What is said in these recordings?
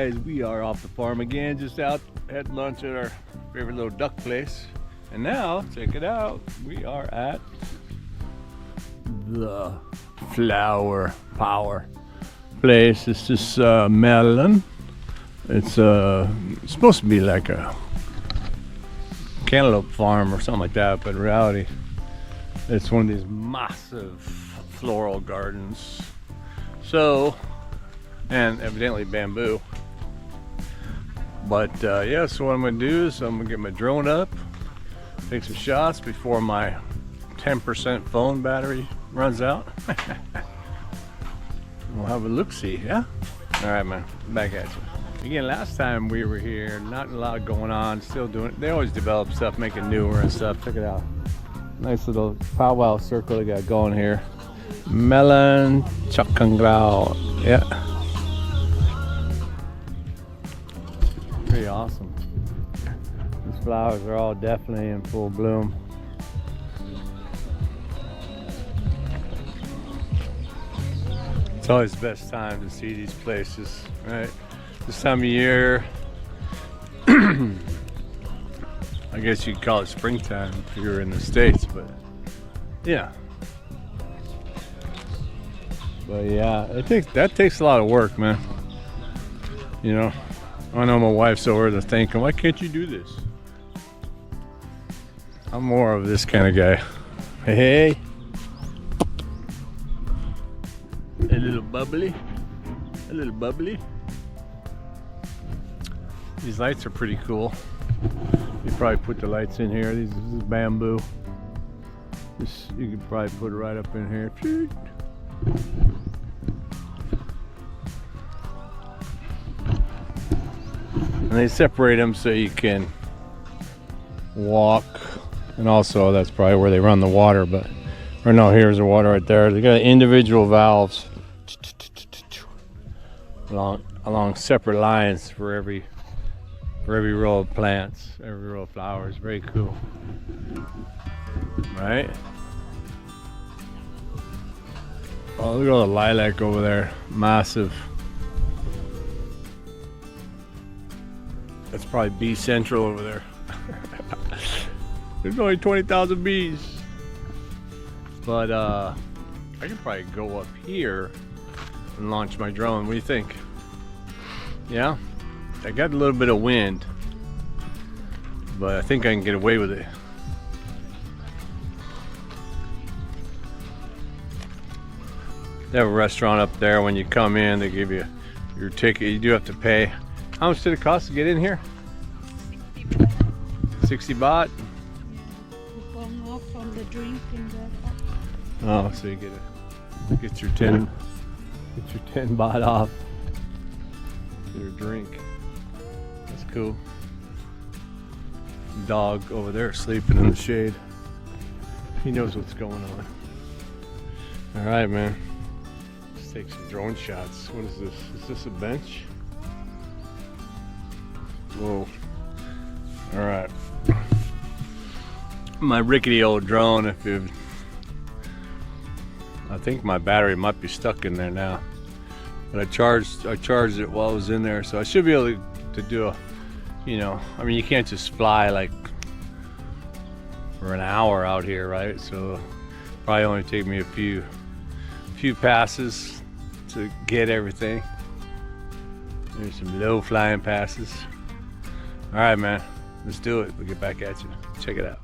guys, we are off the farm again, just out at lunch at our favorite little duck place. And now, check it out, we are at the flower power place. It's this melon. It's supposed to be like a cantaloupe farm or something like that, but in reality, it's one of these massive floral gardens. So, and evidently bamboo. But yeah, so what I'm gonna do is I'm gonna get my drone up, take some shots before my 10% phone battery runs out. We'll have a look-see, yeah? All right, man, back at you. Again, last time we were here, not a lot going on, still doing it. They always develop stuff, make it newer and stuff. Check it out. Nice little powwow circle they got going here. Melon chocangrao, yeah. Pretty awesome. These flowers are all definitely in full bloom. It's always the best time to see these places, right? This time of year, I guess you'd call it springtime if you're in the States, but yeah. But yeah, that takes a lot of work, man. You know, I know my wife's over there thinking, why can't you do this? I'm more of this kind of guy. Hey. A little bubbly. A little bubbly. These lights are pretty cool. You probably put the lights in here. This is bamboo. This, you could probably put it right up in here. And they separate them so you can walk, and also that's probably where they run the water, but or no, here's the water right there. They got individual valves along separate lines for every row of plants, every row of flowers. Very cool, right? Oh, look at all the lilac over there, massive. That's probably bee central over there. There's only 20,000 bees. But I can probably go up here and launch my drone. What do you think? Yeah? I got a little bit of wind, but I think I can get away with it. They have a restaurant up there. When you come in, they give you your ticket. You do have to pay. How much did it cost to get in here? 60 baht. Going off from the drink and Oh, so you get your 10 baht off your drink. That's cool. Dog over there sleeping in the shade. He knows what's going on. All right, man. Let's take some drone shots. What is this? Is this a bench? Whoa. All right. My rickety old drone, I think my battery might be stuck in there now. But I charged it while I was in there, so I should be able to do a, you know, I mean, you can't just fly like for an hour out here, right? So probably only take me a few passes to get everything. There's some low flying passes. All right, man, let's do it. We'll get back at you. Check it out.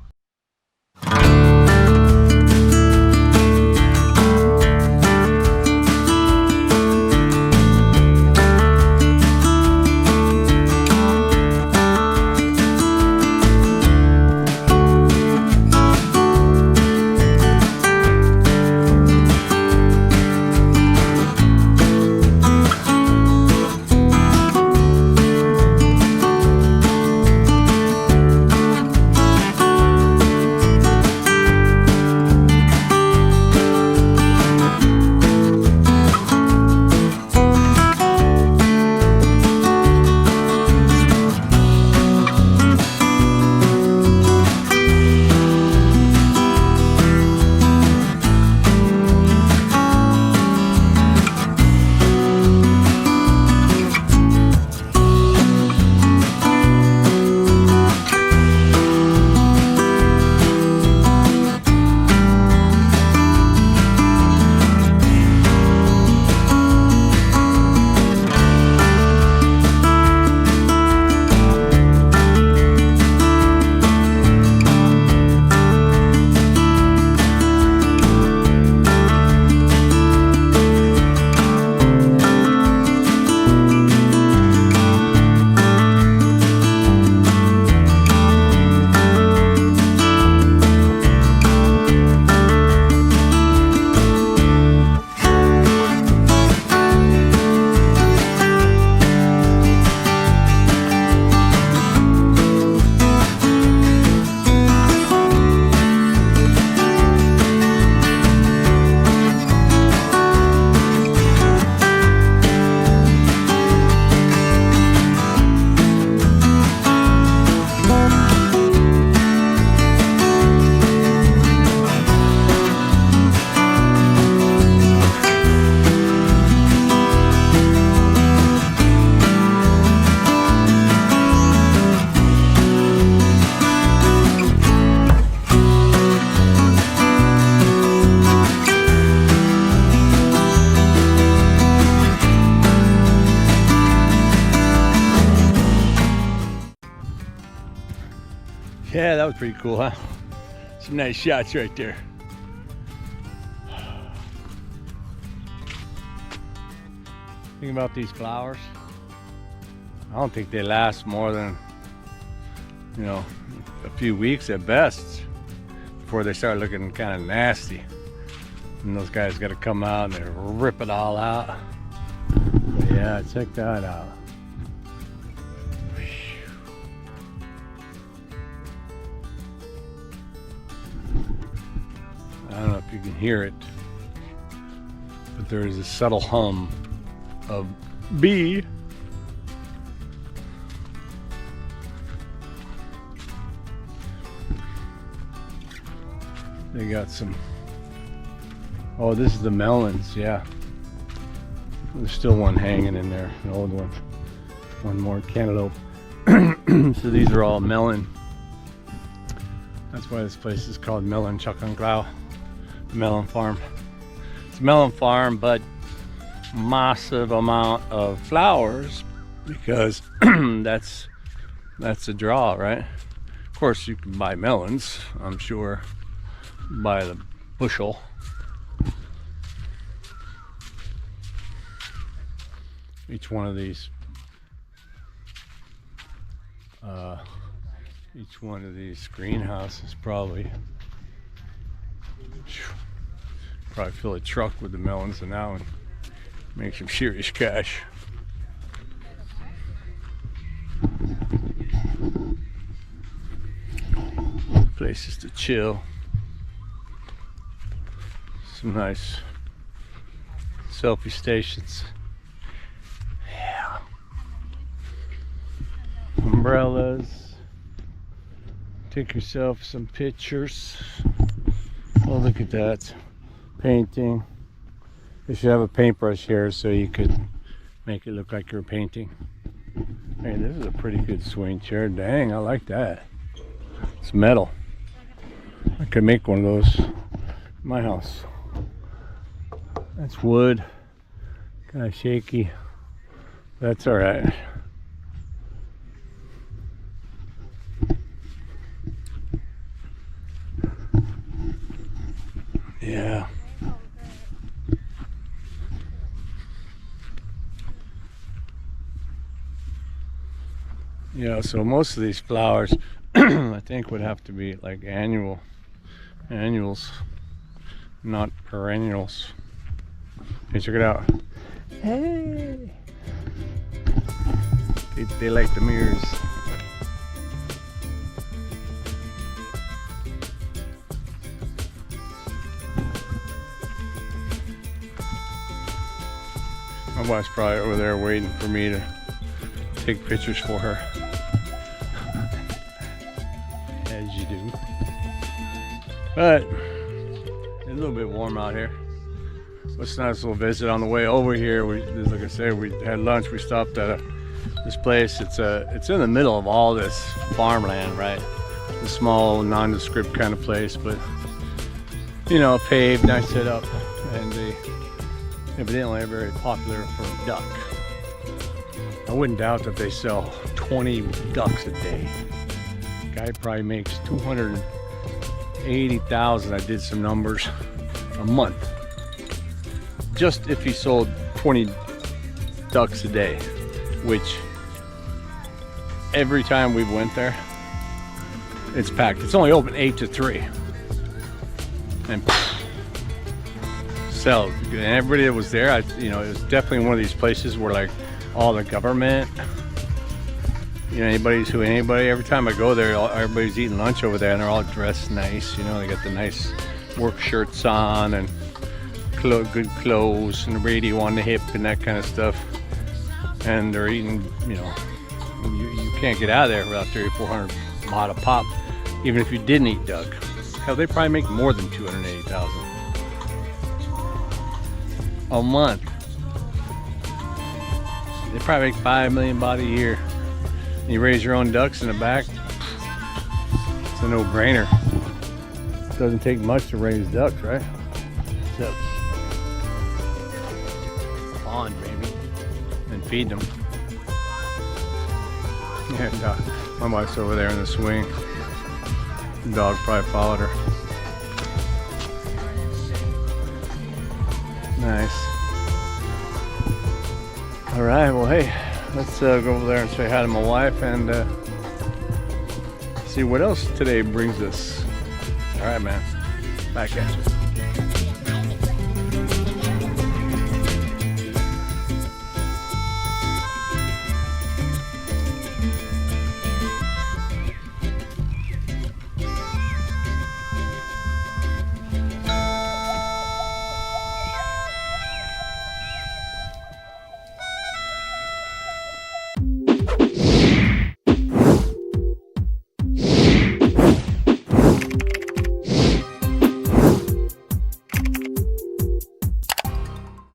was pretty cool, huh? Some nice shots right there. Think about these flowers. I don't think they last more than, you know, a few weeks at best before they start looking kind of nasty. And those guys got to come out and they rip it all out. But yeah, check that out. I don't know if you can hear it, but there is a subtle hum of bee. They got some, oh, this is the melons, yeah. There's still one hanging in there, an old one. One more cantaloupe. So these are all melon. That's why this place is called Melon Chakanclau, melon farm. It's a melon farm, but massive amount of flowers because that's a draw, right? Of course, you can buy melons, I'm sure, by the bushel. Each one of these greenhouses probably fill a truck with the melons and now and make some serious cash. Places to chill. Some nice selfie stations. Yeah. Umbrellas. Take yourself some pictures. Oh, look at that. Painting. They should have a paintbrush here so you could make it look like you're painting. Hey, this is a pretty good swing chair. Dang, I like that. It's metal. I could make one of those in my house. That's wood. Kind of shaky. That's all right. Yeah. Yeah, so most of these flowers I think would have to be like annuals, not perennials. Hey, check it out. Hey! They like the mirrors. My wife's probably over there waiting for me to take pictures for her. As you do. But it's a little bit warm out here. It's a nice little visit on the way over here. Like I said, we had lunch. We stopped at this place. It's in the middle of all this farmland, right? A small, nondescript kind of place, but you know, paved, nice setup, and they evidently are very popular for duck. I wouldn't doubt that they sell 20 ducks a day. Guy probably makes 280,000. I did some numbers a month. Just if he sold 20 ducks a day, which every time we went there, it's packed. It's only open 8 to 3. And sell. And everybody that was there, you know, it was definitely one of these places where like all the government, you know, anybody, every time I go there, everybody's eating lunch over there and they're all dressed nice, you know, they got the nice work shirts on and good clothes and radio on the hip and that kind of stuff. And they're eating, you know, you can't get out of there without 300-400 baht a pop, even if you didn't eat duck. Hell, they probably make more than 280,000 a month. They probably make 5 million baht a year. And you raise your own ducks in the back, it's a no-brainer. It doesn't take much to raise ducks, right? Except pond, maybe, and feed them. And my wife's over there in the swing. The dog probably followed her. Nice. All right, well, hey, let's go over there and say hi to my wife and see what else today brings us. All right, man. Back at you.